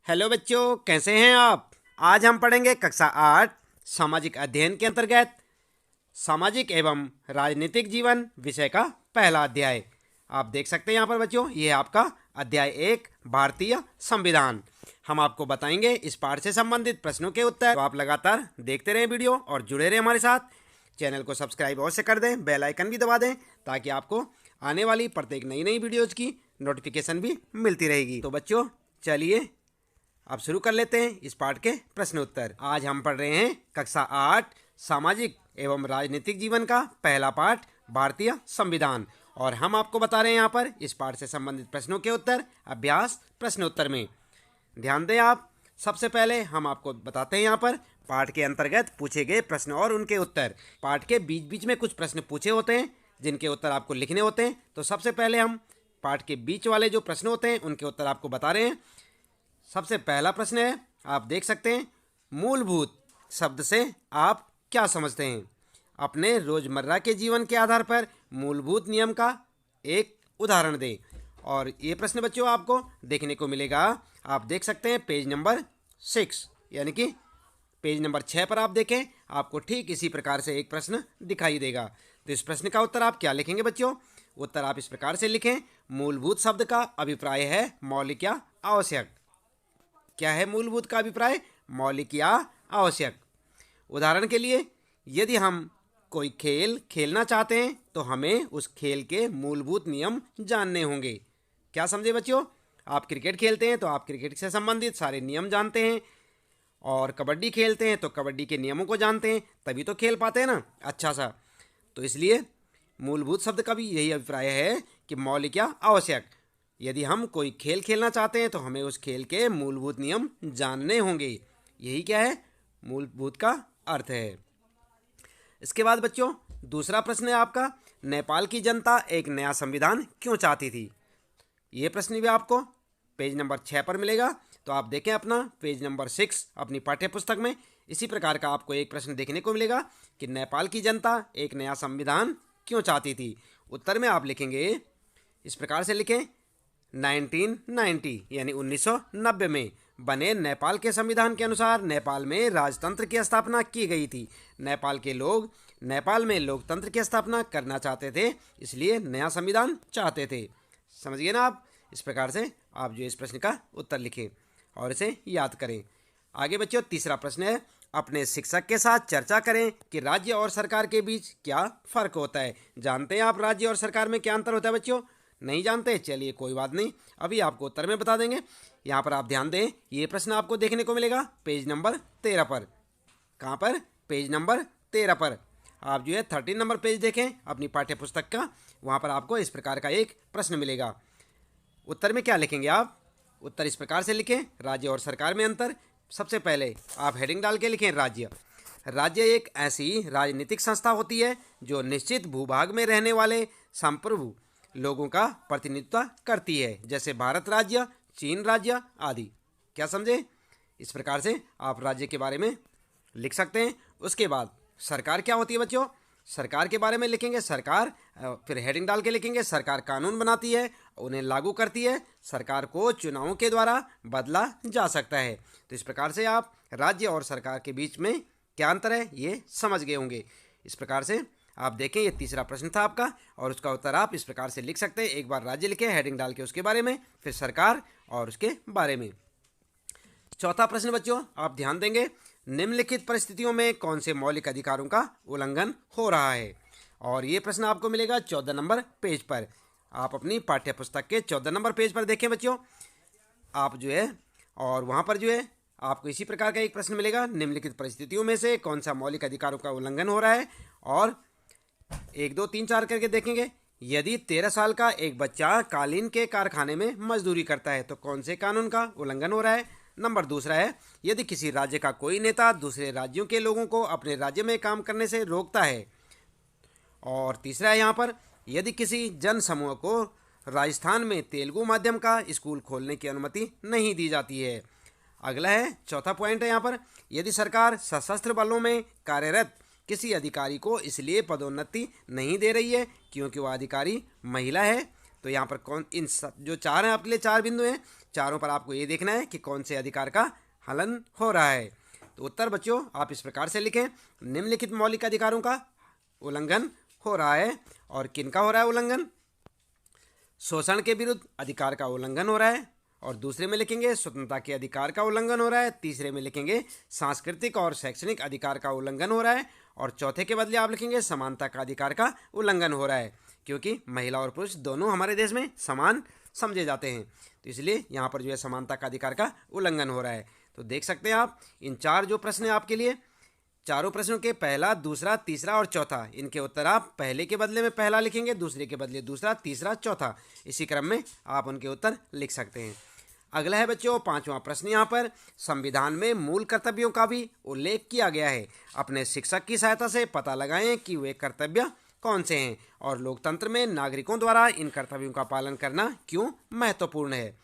Hello बच्चों, कैसे हैं आप। आज हम पढ़ेंगे कक्षा 8 सामाजिक अध्ययन के अंतर्गत सामाजिक एवं राजनीतिक जीवन विषय का पहला अध्याय। आप देख सकते हैं यहाँ पर बच्चों, ये है आपका अध्याय 1 भारतीय संविधान। हम आपको बताएंगे इस पाठ से संबंधित प्रश्नों के उत्तर। तो आप लगातार देखते रहें वीडियो और जुड़े रहें हमारे साथ। चैनल को सब्सक्राइब अवश्य कर दें, बेल आइकन भी दबा दें ताकि आपको आने वाली प्रत्येक नई वीडियोज़ की नोटिफिकेशन भी मिलती रहेगी। तो बच्चों चलिए अब शुरू कर लेते हैं इस पाठ के प्रश्न उत्तर। आज हम पढ़ रहे हैं कक्षा 8 सामाजिक एवं राजनीतिक जीवन का पहला पाठ भारतीय संविधान, और हम आपको बता रहे हैं यहाँ पर इस पाठ से संबंधित प्रश्नों के उत्तर अभ्यास प्रश्नोत्तर में। ध्यान दें आप। सबसे पहले हम आपको बताते हैं यहाँ पर पाठ के अंतर्गत पूछे गए प्रश्न और उनके उत्तर। पाठ के बीच बीच में कुछ प्रश्न पूछे होते हैं जिनके उत्तर आपको लिखने होते हैं। तो सबसे पहले हम पाठ के बीच वाले जो प्रश्न होते हैं उनके उत्तर आपको बता रहे हैं। सबसे पहला प्रश्न है, आप देख सकते हैं, मूलभूत शब्द से आप क्या समझते हैं। अपने रोजमर्रा के जीवन के आधार पर मूलभूत नियम का एक उदाहरण दें। और ये प्रश्न बच्चों आपको देखने को मिलेगा, आप देख सकते हैं पेज नंबर 6 यानी कि पेज नंबर 6 पर आप देखें, आपको ठीक इसी प्रकार से एक प्रश्न दिखाई देगा। तो इस प्रश्न का उत्तर आप क्या लिखेंगे बच्चों। उत्तर आप इस प्रकार से लिखें, मूलभूत शब्द का अभिप्राय है मौलिक या आवश्यक। क्या है मूलभूत का अभिप्राय? मौलिक या आवश्यक। उदाहरण के लिए, यदि हम कोई खेल खेलना चाहते हैं तो हमें उस खेल के मूलभूत नियम जानने होंगे। क्या समझे बच्चों। आप क्रिकेट खेलते हैं तो आप क्रिकेट से संबंधित सारे नियम जानते हैं, और कबड्डी खेलते हैं तो कबड्डी के नियमों को जानते हैं, तभी तो खेल पाते हैं ना अच्छा सा। तो इसलिए मूलभूत शब्द का भी यही अभिप्राय है कि मौलिक या आवश्यक। यदि हम कोई खेल खेलना चाहते हैं तो हमें उस खेल के मूलभूत नियम जानने होंगे। यही क्या है, मूलभूत का अर्थ है। इसके बाद बच्चों दूसरा प्रश्न है आपका, नेपाल की जनता एक नया संविधान क्यों चाहती थी। ये प्रश्न भी आपको पेज नंबर 6 पर मिलेगा। तो आप देखें अपना पेज नंबर 6 अपनी पाठ्य पुस्तक में, इसी प्रकार का आपको एक प्रश्न देखने को मिलेगा कि नेपाल की जनता एक नया संविधान क्यों चाहती थी। उत्तर में आप लिखेंगे, इस प्रकार से लिखें, 1990 यानी 1990 में बने नेपाल के संविधान के अनुसार नेपाल में राजतंत्र की स्थापना की गई थी। नेपाल के लोग नेपाल में लोकतंत्र की स्थापना करना चाहते थे, इसलिए नया संविधान चाहते थे। समझिए ना आप। इस प्रकार से आप जो इस प्रश्न का उत्तर लिखें और इसे याद करें। आगे बच्चों तीसरा प्रश्न है, अपने शिक्षक के साथ चर्चा करें कि राज्य और सरकार के बीच क्या फ़र्क होता है। जानते हैं आप राज्य और सरकार में क्या अंतर होता है बच्चों? नहीं जानते? चलिए कोई बात नहीं, अभी आपको उत्तर में बता देंगे। यहाँ पर आप ध्यान दें, ये प्रश्न आपको देखने को मिलेगा पेज नंबर 13 पर। कहाँ पर? पेज नंबर 13 पर। आप जो है 13 नंबर पेज देखें अपनी पाठ्य पुस्तक का, वहाँ पर आपको इस प्रकार का एक प्रश्न मिलेगा। उत्तर में क्या लिखेंगे आप? उत्तर इस प्रकार से लिखें, राज्य और सरकार में अंतर। सबसे पहले आप हेडिंग डाल के लिखें राज्य। राज्य एक ऐसी राजनीतिक संस्था होती है जो निश्चित भूभाग में रहने वाले संप्रभु लोगों का प्रतिनिधित्व करती है, जैसे भारत राज्य, चीन राज्य आदि। क्या समझे? इस प्रकार से आप राज्य के बारे में लिख सकते हैं। उसके बाद सरकार क्या होती है बच्चों? सरकार के बारे में लिखेंगे सरकार, फिर हेडिंग डाल के लिखेंगे सरकार कानून बनाती है, उन्हें लागू करती है। सरकार को चुनावों के द्वारा बदला जा सकता है। तो इस प्रकार से आप राज्य और सरकार के बीच में क्या अंतर है ये समझ गए होंगे। इस प्रकार से आप देखें, ये तीसरा प्रश्न था आपका, और उसका उत्तर आप इस प्रकार से लिख सकते हैं। एक बार राज्य लिखें हेडिंग डाल के उसके बारे में, फिर सरकार और उसके बारे में। चौथा प्रश्न बच्चों आप ध्यान देंगे, निम्नलिखित परिस्थितियों में कौन से मौलिक अधिकारों का उल्लंघन हो रहा है। और ये प्रश्न आपको मिलेगा 14 नंबर पेज पर। आप अपनी पाठ्य पुस्तक के 14 नंबर पेज पर देखें बच्चों, आप जो है, और वहाँ पर जो है आपको इसी प्रकार का एक प्रश्न मिलेगा, निम्नलिखित परिस्थितियों में से कौन सा मौलिक अधिकारों का उल्लंघन हो रहा है। और 1 2 3 4 करके देखेंगे, यदि 13 साल का एक बच्चा कालीन के कारखाने में मजदूरी करता है तो कौन से कानून का उल्लंघन हो रहा है। नंबर दूसरा है, यदि किसी राज्य का कोई नेता दूसरे राज्यों के लोगों को अपने राज्य में काम करने से रोकता है। और तीसरा है यहाँ पर, यदि किसी जन समूह को राजस्थान में तेलुगु माध्यम का स्कूल खोलने की अनुमति नहीं दी जाती है। अगला है चौथा पॉइंट है यहाँ पर, यदि सरकार सशस्त्र बलों में कार्यरत किसी अधिकारी को इसलिए पदोन्नति नहीं दे रही है क्योंकि वह अधिकारी महिला है, तो यहाँ पर जो चार हैं आपके लिए, चार बिंदु हैं, चारों पर आपको ये देखना है कि कौन से अधिकार का हनन हो रहा है। तो उत्तर बच्चों आप इस प्रकार से लिखें, निम्नलिखित मौलिक अधिकारों का उल्लंघन हो रहा है। और किन का हो रहा है उल्लंघन? शोषण के विरुद्ध अधिकार का उल्लंघन हो रहा है। और दूसरे में लिखेंगे स्वतंत्रता के अधिकार का उल्लंघन हो रहा है। तीसरे में लिखेंगे सांस्कृतिक और शैक्षणिक अधिकार का उल्लंघन हो रहा है। और चौथे के बदले आप लिखेंगे समानता का अधिकार का उल्लंघन हो रहा है, क्योंकि महिला और पुरुष दोनों हमारे देश में समान समझे जाते हैं, तो इसलिए यहाँ पर जो है समानता का अधिकार का उल्लंघन हो रहा है। तो देख सकते हैं आप इन चार जो प्रश्न हैं आपके लिए, चारों प्रश्नों के पहला, दूसरा, तीसरा और चौथा, इनके उत्तर आप पहले के बदले में पहला लिखेंगे, दूसरे के बदले दूसरा, तीसरा, चौथा, इसी क्रम में आप उनके उत्तर लिख सकते हैं। अगला है बच्चों पांचवा प्रश्न। यहाँ पर संविधान में मूल कर्तव्यों का भी उल्लेख किया गया है। अपने शिक्षक की सहायता से पता लगाएं कि वे कर्तव्य कौन से हैं और लोकतंत्र में नागरिकों द्वारा इन कर्तव्यों का पालन करना क्यों महत्वपूर्ण है।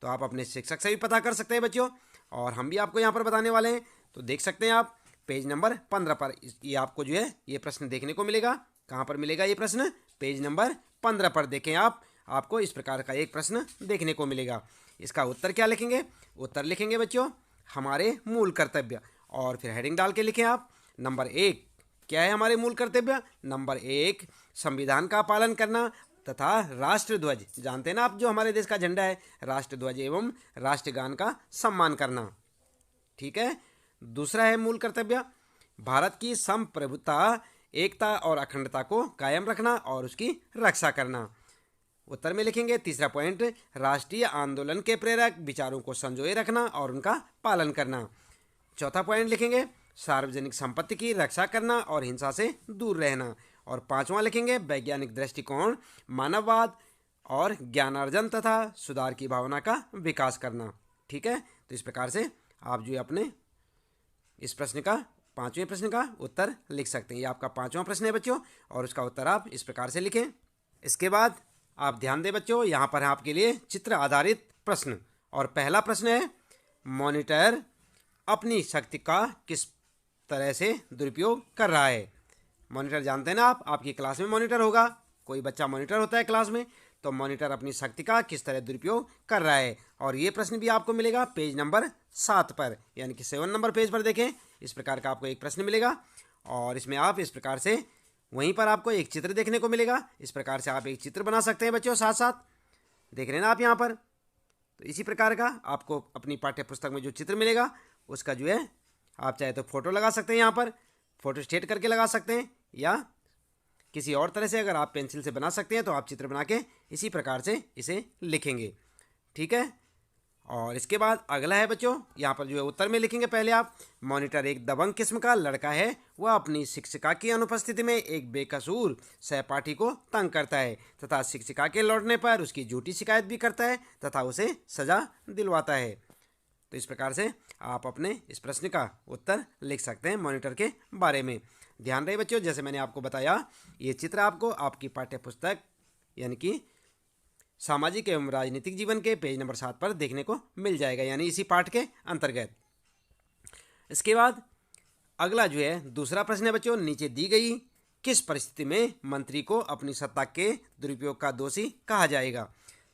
तो आप अपने शिक्षक से भी पता कर सकते हैं बच्चों, और हम भी आपको यहाँ पर बताने वाले हैं। तो देख सकते हैं आप पेज नंबर 15 पर ये आपको जो है ये प्रश्न देखने को मिलेगा। कहाँ पर मिलेगा ये प्रश्न? पेज नंबर 15 पर देखें आप, आपको इस प्रकार का एक प्रश्न देखने को मिलेगा। इसका उत्तर क्या लिखेंगे? उत्तर लिखेंगे बच्चों हमारे मूल कर्तव्य, और फिर हेडिंग डाल के लिखें आप नंबर 1। क्या है हमारे मूल कर्तव्य? नंबर 1 संविधान का पालन करना तथा राष्ट्रध्वज, जानते हैं ना आप जो हमारे देश का झंडा है, राष्ट्रध्वज एवं राष्ट्रगान का सम्मान करना। ठीक है। दूसरा है मूल कर्तव्य भारत की संप्रभुता, एकता और अखंडता को कायम रखना और उसकी रक्षा करना। उत्तर में लिखेंगे तीसरा पॉइंट राष्ट्रीय आंदोलन के प्रेरक विचारों को संजोए रखना और उनका पालन करना। चौथा पॉइंट लिखेंगे सार्वजनिक संपत्ति की रक्षा करना और हिंसा से दूर रहना। और पांचवा लिखेंगे वैज्ञानिक दृष्टिकोण, मानववाद और ज्ञानार्जन तथा सुधार की भावना का विकास करना। ठीक है। तो इस प्रकार से आप जो अपने इस प्रश्न का, पांचवें प्रश्न का उत्तर लिख सकते हैं। ये आपका पांचवा प्रश्न है बच्चों, और उसका उत्तर आप इस प्रकार से लिखें। इसके बाद आप ध्यान दें बच्चों, यहाँ पर है आपके लिए चित्र आधारित प्रश्न। और पहला प्रश्न है मॉनिटर अपनी शक्ति का किस तरह से दुरुपयोग कर रहा है। मॉनिटर जानते हैं ना आप, आपकी क्लास में मॉनिटर होगा, कोई बच्चा मॉनिटर होता है क्लास में, तो मॉनिटर अपनी शक्ति का किस तरह दुरुपयोग कर रहा है। और ये प्रश्न भी आपको मिलेगा पेज नंबर 7 पर, यानी कि 7 नंबर पेज पर देखें, इस प्रकार का आपको एक प्रश्न मिलेगा। और इसमें आप इस प्रकार से वहीं पर आपको एक चित्र देखने को मिलेगा। इस प्रकार से आप एक चित्र बना सकते हैं बच्चों, साथ साथ देख रहे हैं ना आप यहाँ पर। तो इसी प्रकार का आपको अपनी पाठ्य पुस्तक में जो चित्र मिलेगा उसका जो है आप चाहे तो फोटो लगा सकते हैं, यहाँ पर फोटो स्टेट करके लगा सकते हैं, या किसी और तरह से अगर आप पेंसिल से बना सकते हैं तो आप चित्र बना के इसी प्रकार से इसे लिखेंगे। ठीक है। और इसके बाद अगला है बच्चों, यहाँ पर जो है उत्तर में लिखेंगे पहले आप मॉनिटर एक दबंग किस्म का लड़का है, वह अपनी शिक्षिका की अनुपस्थिति में एक बेकसूर सहपाठी को तंग करता है तथा शिक्षिका के लौटने पर उसकी झूठी शिकायत भी करता है तथा उसे सजा दिलवाता है। तो इस प्रकार से आप अपने इस प्रश्न का उत्तर लिख सकते हैं मॉनिटर के बारे में। ध्यान रहे बच्चों, जैसे मैंने आपको बताया ये चित्र आपको आपकी पाठ्य पुस्तक यानी कि सामाजिक एवं राजनीतिक जीवन के पेज नंबर 7 पर देखने को मिल जाएगा, यानी इसी पाठ के अंतर्गत। इसके बाद अगला जो है दूसरा प्रश्न है बच्चों, नीचे दी गई किस परिस्थिति में मंत्री को अपनी सत्ता के दुरुपयोग का दोषी कहा जाएगा।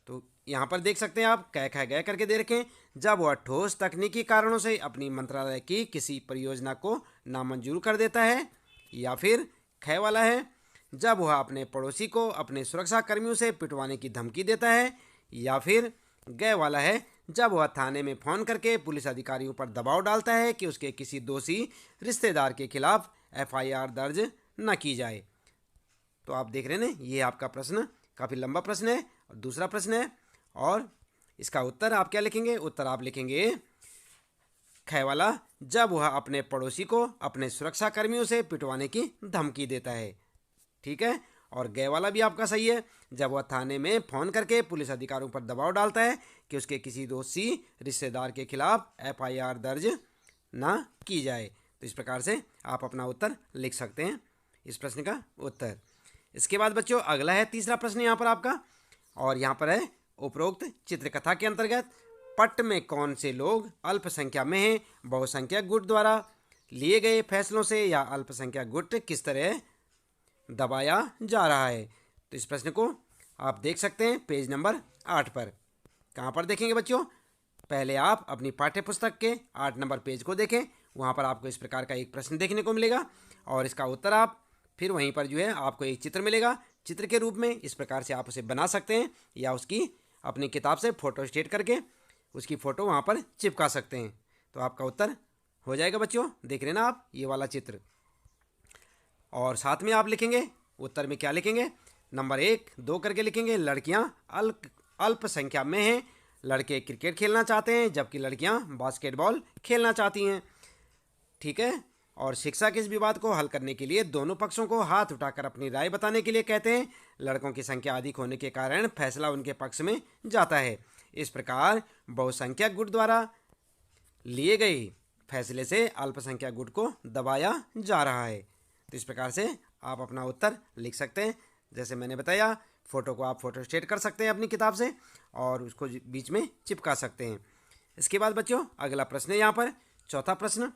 तो यहाँ पर देख सकते हैं आप कै खै गै करके दे रखें। जब वह ठोस तकनीकी कारणों से अपनी मंत्रालय की किसी परियोजना को नामंजूर कर देता है, या फिर खै वाला है जब वह अपने पड़ोसी को अपने सुरक्षा कर्मियों से पिटवाने की धमकी देता है, या फिर गै वाला है जब वह थाने में फ़ोन करके पुलिस अधिकारियों पर दबाव डालता है कि उसके किसी दोषी रिश्तेदार के खिलाफ FIR दर्ज न की जाए। तो आप देख रहे हैं ना, ये आपका प्रश्न काफ़ी लंबा प्रश्न है और दूसरा प्रश्न है, और इसका उत्तर आप क्या लिखेंगे? उत्तर आप लिखेंगे खै वाला जब वह अपने पड़ोसी को अपने सुरक्षा कर्मियों से पिटवाने की धमकी देता है। ठीक है। और गै वाला भी आपका सही है, जब वह थाने में फ़ोन करके पुलिस अधिकारियों पर दबाव डालता है कि उसके किसी दोषी रिश्तेदार के खिलाफ FIR दर्ज ना की जाए। तो इस प्रकार से आप अपना उत्तर लिख सकते हैं, इस प्रश्न का उत्तर। इसके बाद बच्चों अगला है तीसरा प्रश्न यहाँ पर आपका, और यहाँ पर है उपरोक्त चित्रकथा के अंतर्गत पट्ट में कौन से लोग अल्पसंख्या में हैं, बहुसंख्यक गुट द्वारा लिए गए फैसलों से या अल्पसंख्यक गुट किस तरह दबाया जा रहा है। तो इस प्रश्न को आप देख सकते हैं पेज नंबर 8 पर। कहाँ पर देखेंगे बच्चों? पहले आप अपनी पाठ्य पुस्तक के 8 नंबर पेज को देखें। वहाँ पर आपको इस प्रकार का एक प्रश्न देखने को मिलेगा और इसका उत्तर आप फिर वहीं पर जो है आपको एक चित्र मिलेगा। चित्र के रूप में इस प्रकार से आप उसे बना सकते हैं या उसकी अपनी किताब से फ़ोटो स्टेट करके उसकी फ़ोटो वहाँ पर चिपका सकते हैं। तो आपका उत्तर हो जाएगा बच्चों। देख लेना आप ये वाला चित्र। और साथ में आप लिखेंगे उत्तर में क्या लिखेंगे? नंबर 1, 2 करके लिखेंगे। लड़कियां अल्प संख्या में हैं। लड़के क्रिकेट खेलना चाहते हैं जबकि लड़कियां बास्केटबॉल खेलना चाहती हैं। ठीक है। और शिक्षक इस विवाद को हल करने के लिए दोनों पक्षों को हाथ उठाकर अपनी राय बताने के लिए कहते हैं। लड़कों की संख्या अधिक होने के कारण फैसला उनके पक्ष में जाता है। इस प्रकार बहुसंख्यक गुट द्वारा लिए गए फैसले से अल्पसंख्यक गुट को दबाया जा रहा है। तो इस प्रकार से आप अपना उत्तर लिख सकते हैं। जैसे मैंने बताया, फ़ोटो को आप फ़ोटो स्टेट कर सकते हैं अपनी किताब से और उसको बीच में चिपका सकते हैं। इसके बाद बच्चों अगला प्रश्न है यहाँ पर, चौथा प्रश्न।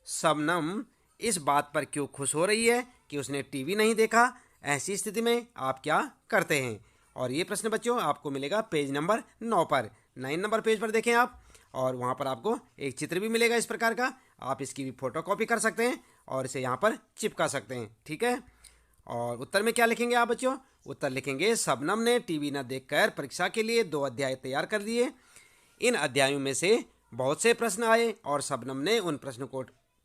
शबनम इस बात पर क्यों खुश हो रही है कि उसने टीवी नहीं देखा? ऐसी स्थिति में आप क्या करते हैं? और ये प्रश्न बच्चों आपको मिलेगा पेज नंबर 9 पर। 9 नंबर पेज पर देखें आप और वहाँ पर आपको एक चित्र भी मिलेगा इस प्रकार का। आप इसकी भी फ़ोटो कॉपी कर सकते हैं और इसे यहाँ पर चिपका सकते हैं। ठीक है। और उत्तर में क्या लिखेंगे आप बच्चों? उत्तर लिखेंगे शबनम ने टीवी न देखकर परीक्षा के लिए 2 अध्याय तैयार कर दिए। इन अध्यायों में से बहुत से प्रश्न आए और शबनम ने उन प्रश्नों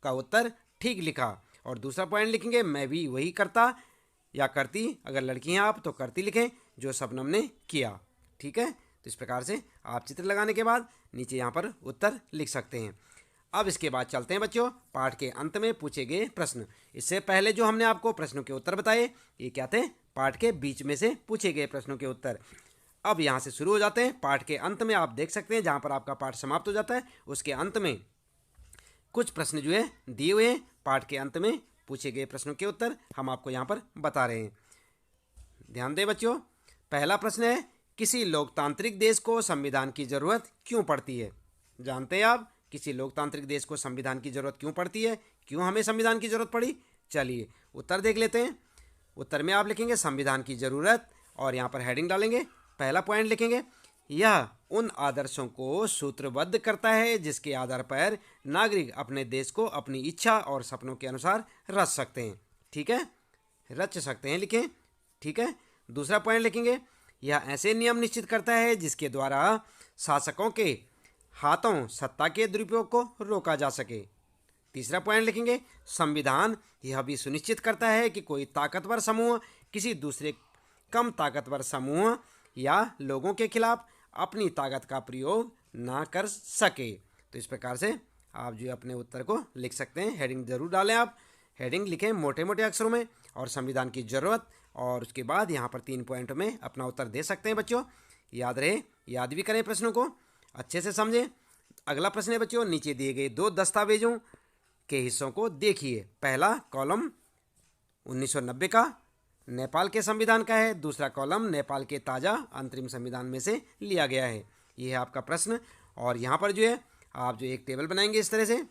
का उत्तर ठीक लिखा। और दूसरा पॉइंट लिखेंगे, मैं भी वही करता या करती, अगर लड़की हैं आप तो करती लिखें, जो शबनम ने किया। ठीक है। तो इस प्रकार से आप चित्र लगाने के बाद नीचे यहाँ पर उत्तर लिख सकते हैं। अब इसके बाद चलते हैं बच्चों पाठ के अंत में पूछे गए प्रश्न। इससे पहले जो हमने आपको प्रश्नों के उत्तर बताए, ये क्या थे? पाठ के बीच में से पूछे गए प्रश्नों के उत्तर। अब यहाँ से शुरू हो जाते हैं पाठ के अंत में। आप देख सकते हैं जहाँ पर आपका पाठ समाप्त हो जाता है उसके अंत में कुछ प्रश्न जो है दिए हुए हैं। पाठ के अंत में पूछे गए प्रश्नों के उत्तर हम आपको यहाँ पर बता रहे हैं। ध्यान दें बच्चों। पहला प्रश्न है, किसी लोकतांत्रिक देश को संविधान की जरूरत क्यों पड़ती है? जानते हैं आप किसी लोकतांत्रिक देश को संविधान की जरूरत क्यों पड़ती है? क्यों हमें संविधान की जरूरत पड़ी? चलिए उत्तर देख लेते हैं। उत्तर में आप लिखेंगे संविधान की जरूरत और यहाँ पर हेडिंग डालेंगे। पहला पॉइंट लिखेंगे, यह उन आदर्शों को सूत्रबद्ध करता है जिसके आधार पर नागरिक अपने देश को अपनी इच्छा और सपनों के अनुसार रच सकते हैं। ठीक है, रच सकते हैं लिखें। ठीक है। दूसरा पॉइंट लिखेंगे, यह ऐसे नियम निश्चित करता है जिसके द्वारा शासकों के हाथों सत्ता के दुरुपयोग को रोका जा सके। तीसरा पॉइंट लिखेंगे, संविधान यह भी सुनिश्चित करता है कि कोई ताकतवर समूह किसी दूसरे कम ताकतवर समूह या लोगों के खिलाफ अपनी ताकत का प्रयोग ना कर सके। तो इस प्रकार से आप जो अपने उत्तर को लिख सकते हैं। हेडिंग जरूर डालें आप। हेडिंग लिखें मोटे मोटे अक्षरों में और संविधान की ज़रूरत, और उसके बाद यहाँ पर 3 पॉइंट में अपना उत्तर दे सकते हैं बच्चों। याद रहे, याद भी करें प्रश्नों को, अच्छे से समझें। अगला प्रश्न है बच्चों, नीचे दिए गए 2 दस्तावेजों के हिस्सों को देखिए। पहला कॉलम 1990 का नेपाल के संविधान का है, दूसरा कॉलम नेपाल के ताज़ा अंतरिम संविधान में से लिया गया है। ये है आपका प्रश्न। और यहाँ पर जो है आप जो एक टेबल बनाएंगे इस तरह से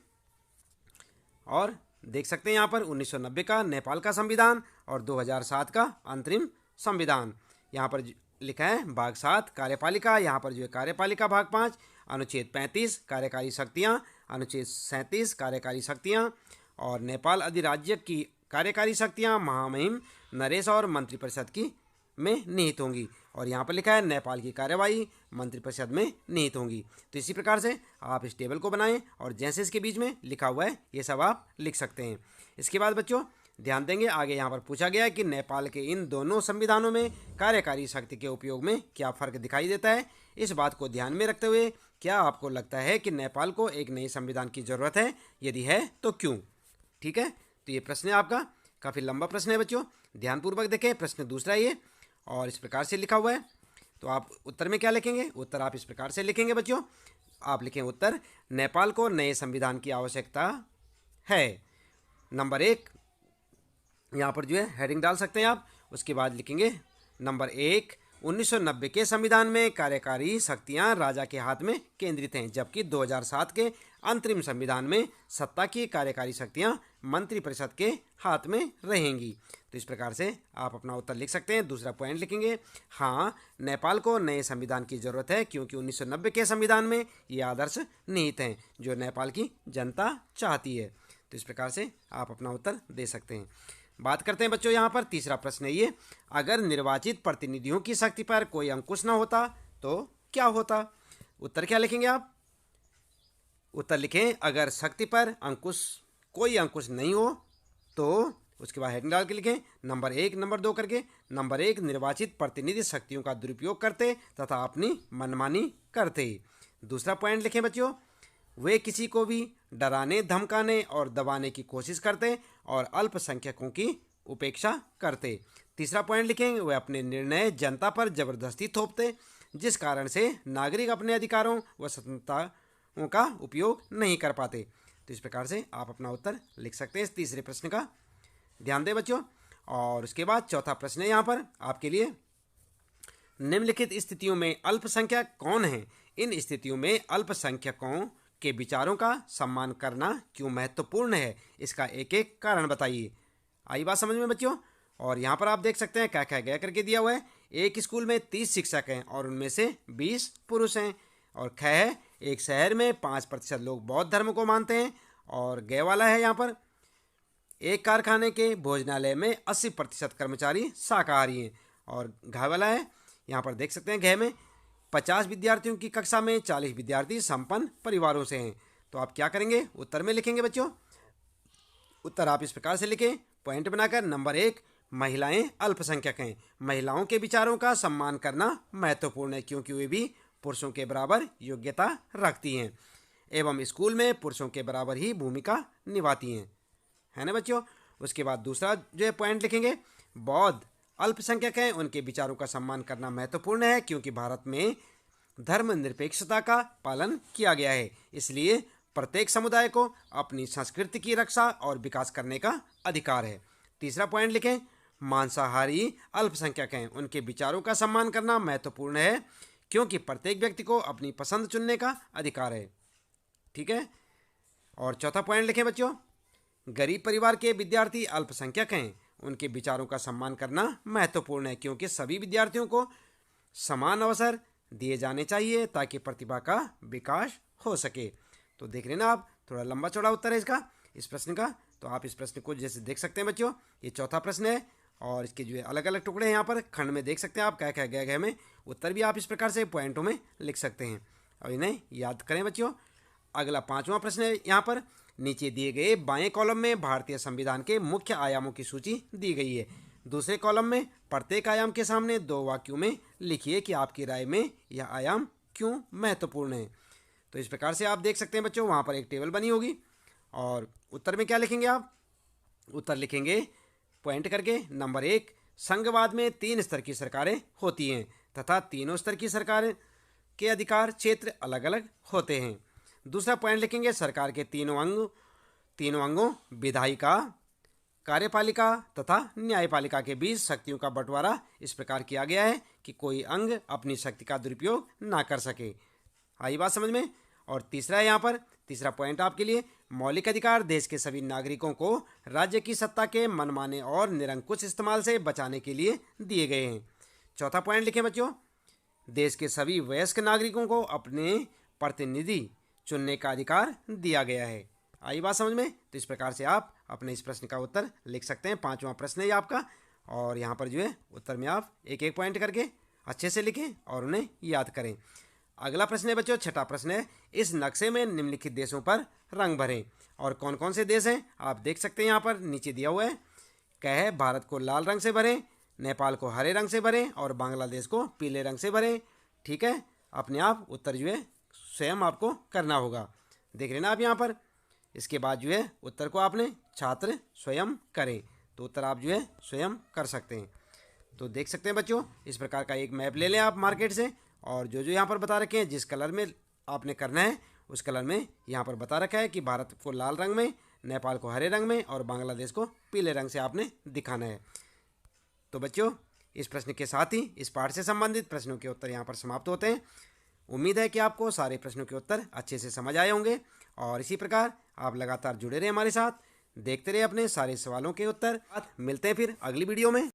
और देख सकते हैं यहाँ पर 1990 का नेपाल का संविधान और 2007 का अंतरिम संविधान। यहाँ पर लिखा है भाग 7 कार्यपालिका। यहाँ पर जो है कार्यपालिका भाग 5, अनुच्छेद 35 कार्यकारी शक्तियाँ, अनुच्छेद 37 कार्यकारी शक्तियाँ और नेपाल अधिराज्य की कार्यकारी शक्तियाँ महामहिम नरेश और मंत्रिपरिषद की में निहित होंगी। और यहाँ पर लिखा है नेपाल की कार्यवाही मंत्रिपरिषद में निहित होंगी। तो इसी प्रकार से आप इस टेबल को बनाएं और जैसे इसके बीच में लिखा हुआ है ये सब आप लिख सकते हैं। इसके बाद बच्चों ध्यान देंगे, आगे यहाँ पर पूछा गया है कि नेपाल के इन दोनों संविधानों में कार्यकारी शक्ति के उपयोग में क्या फ़र्क दिखाई देता है। इस बात को ध्यान में रखते हुए क्या आपको लगता है कि नेपाल को एक नए संविधान की ज़रूरत है? यदि है तो क्यों? ठीक है। तो ये प्रश्न है आपका, काफ़ी लंबा प्रश्न है बच्चों, ध्यानपूर्वक देखें। प्रश्न दूसरा ये और इस प्रकार से लिखा हुआ है। तो आप उत्तर में क्या लिखेंगे? उत्तर आप इस प्रकार से लिखेंगे बच्चों। आप लिखें उत्तर, नेपाल को नए संविधान की आवश्यकता है। नंबर 1 यहाँ पर जो है हेडिंग डाल सकते हैं आप। उसके बाद लिखेंगे नंबर 1, 1990 के संविधान में कार्यकारी शक्तियां राजा के हाथ में केंद्रित हैं, जबकि 2007 के अंतरिम संविधान में सत्ता की कार्यकारी शक्तियां मंत्रिपरिषद के हाथ में रहेंगी। तो इस प्रकार से आप अपना उत्तर लिख सकते हैं। दूसरा पॉइंट लिखेंगे, हाँ, नेपाल को नए संविधान की जरूरत है क्योंकि 1990 के संविधान में ये आदर्श निहित हैं जो नेपाल की जनता चाहती है। तो इस प्रकार से आप अपना उत्तर दे सकते हैं। बात करते हैं बच्चों, यहाँ पर तीसरा प्रश्न है ये, अगर निर्वाचित प्रतिनिधियों की शक्ति पर कोई अंकुश न होता तो क्या होता? उत्तर क्या लिखेंगे आप? उत्तर लिखें, अगर शक्ति पर कोई अंकुश नहीं हो तो उसके बाद हेडिंग डाल के लिखें नंबर 1, नंबर 2 करके। नंबर 1, निर्वाचित प्रतिनिधि शक्तियों का दुरुपयोग करते तथा अपनी मनमानी करते। दूसरा पॉइंट लिखें बच्चों, वे किसी को भी डराने, धमकाने और दबाने की कोशिश करते और अल्पसंख्यकों की उपेक्षा करते। तीसरा पॉइंट लिखें, वे अपने निर्णय जनता पर जबरदस्ती थोपते जिस कारण से नागरिक अपने अधिकारों व स्वतंत्रताओं का उपयोग नहीं कर पाते। तो इस प्रकार से आप अपना उत्तर लिख सकते हैं इस तीसरे प्रश्न का। ध्यान दें बच्चों। और उसके बाद चौथा प्रश्न है यहाँ पर आपके लिए, निम्नलिखित स्थितियों में अल्पसंख्यक कौन है? इन स्थितियों में अल्पसंख्यकों के विचारों का सम्मान करना क्यों महत्वपूर्ण है? इसका एक एक कारण बताइए। आई बात समझ में बच्चों? और यहाँ पर आप देख सकते हैं क्या क्या गया करके दिया हुआ है। एक स्कूल में 30 शिक्षक हैं और उनमें से 20 पुरुष हैं। और ख है, एक शहर में 5% लोग बौद्ध धर्म को मानते हैं। और ग वाला है यहाँ पर, एक कारखाने के भोजनालय में 80% कर्मचारी शाकाहारी हैं। और घ वाला है, यहाँ पर देख सकते हैं घ में 50 विद्यार्थियों की कक्षा में 40 विद्यार्थी संपन्न परिवारों से हैं। तो आप क्या करेंगे? उत्तर में लिखेंगे बच्चों। उत्तर आप इस प्रकार से लिखें पॉइंट बनाकर। नंबर 1, महिलाएं अल्पसंख्यक हैं। महिलाओं के विचारों का सम्मान करना महत्वपूर्ण है क्योंकि वे भी पुरुषों के बराबर योग्यता रखती हैं एवं स्कूल में पुरुषों के बराबर ही भूमिका निभाती हैं, है ना बच्चों। उसके बाद दूसरा जो है पॉइंट लिखेंगे, बौद्ध अल्पसंख्यक हैं, उनके विचारों का सम्मान करना महत्वपूर्ण है क्योंकि भारत में धर्मनिरपेक्षता का पालन किया गया है, इसलिए प्रत्येक समुदाय को अपनी संस्कृति की रक्षा और विकास करने का अधिकार है। तीसरा पॉइंट लिखें, मांसाहारी अल्पसंख्यक हैं, उनके विचारों का सम्मान करना महत्वपूर्ण है क्योंकि प्रत्येक व्यक्ति को अपनी पसंद चुनने का अधिकार है। ठीक है। और चौथा पॉइंट लिखें बच्चों, गरीब परिवार के विद्यार्थी अल्पसंख्यक हैं, उनके विचारों का सम्मान करना महत्वपूर्ण है क्योंकि सभी विद्यार्थियों को समान अवसर दिए जाने चाहिए ताकि प्रतिभा का विकास हो सके। तो देख रहे ना आप, थोड़ा लंबा चौड़ा उत्तर है इसका, इस प्रश्न का। तो आप इस प्रश्न को जैसे देख सकते हैं बच्चों, ये चौथा प्रश्न है और इसके जो है अलग अलग टुकड़े हैं यहाँ पर खंड में देख सकते हैं आप, क्या क्या गया गया में। उत्तर भी आप इस प्रकार से पॉइंटों में लिख सकते हैं और इन्हें याद करें बच्चों। अगला पांचवा प्रश्न है यहाँ पर, नीचे दिए गए बाएं कॉलम में भारतीय संविधान के मुख्य आयामों की सूची दी गई है। दूसरे कॉलम में प्रत्येक आयाम के सामने 2 वाक्यों में लिखिए कि आपकी राय में यह आयाम क्यों महत्वपूर्ण है। तो इस प्रकार से आप देख सकते हैं बच्चों, वहाँ पर एक टेबल बनी होगी और उत्तर में क्या लिखेंगे आप? उत्तर लिखेंगे पॉइंट करके। नंबर 1, संघवाद में 3 स्तर की सरकारें होती हैं तथा तीनों स्तर की सरकार के अधिकार क्षेत्र अलग अलग होते हैं। दूसरा पॉइंट लिखेंगे, सरकार के तीनों अंगों विधायिका, कार्यपालिका तथा न्यायपालिका के बीच शक्तियों का बंटवारा इस प्रकार किया गया है कि कोई अंग अपनी शक्ति का दुरुपयोग ना कर सके। आई बात समझ में? और तीसरा है यहाँ पर, तीसरा पॉइंट आपके लिए, मौलिक अधिकार देश के सभी नागरिकों को राज्य की सत्ता के मनमाने और निरंकुश इस्तेमाल से बचाने के लिए दिए गए हैं। चौथा पॉइंट लिखें बच्चों, देश के सभी वयस्क नागरिकों को अपने प्रतिनिधि चुनने का अधिकार दिया गया है। आई बात समझ में? तो इस प्रकार से आप अपने इस प्रश्न का उत्तर लिख सकते हैं। पांचवा प्रश्न है ये आपका और यहाँ पर जो है उत्तर में आप एक एक पॉइंट करके अच्छे से लिखें और उन्हें याद करें। अगला प्रश्न है बच्चों, छठा प्रश्न है, इस नक्शे में निम्नलिखित देशों पर रंग भरें। और कौन कौन से देश हैं आप देख सकते हैं यहाँ पर नीचे दिया हुआ है। क्या है, भारत को लाल रंग से भरें, नेपाल को हरे रंग से भरें और बांग्लादेश को पीले रंग से भरें। ठीक है, अपने आप उत्तर जो है स्वयं आपको करना होगा। देख रहे ना आप यहाँ पर। इसके बाद जो है उत्तर को आपने छात्र स्वयं करें, तो उत्तर आप जो है स्वयं कर सकते हैं। तो देख सकते हैं बच्चों, इस प्रकार का एक मैप ले लें आप मार्केट से और जो जो यहाँ पर बता रखे हैं जिस कलर में आपने करना है उस कलर में यहाँ पर बता रखा है कि भारत को लाल रंग में, नेपाल को हरे रंग में और बांग्लादेश को पीले रंग से आपने दिखाना है। तो बच्चों इस प्रश्न के साथ ही इस पाठ से संबंधित प्रश्नों के उत्तर यहाँ पर समाप्त होते हैं। उम्मीद है कि आपको सारे प्रश्नों के उत्तर अच्छे से समझ आए होंगे और इसी प्रकार आप लगातार जुड़े रहे हमारे साथ, देखते रहे अपने सारे सवालों के उत्तर। मिलते हैं फिर अगली वीडियो में।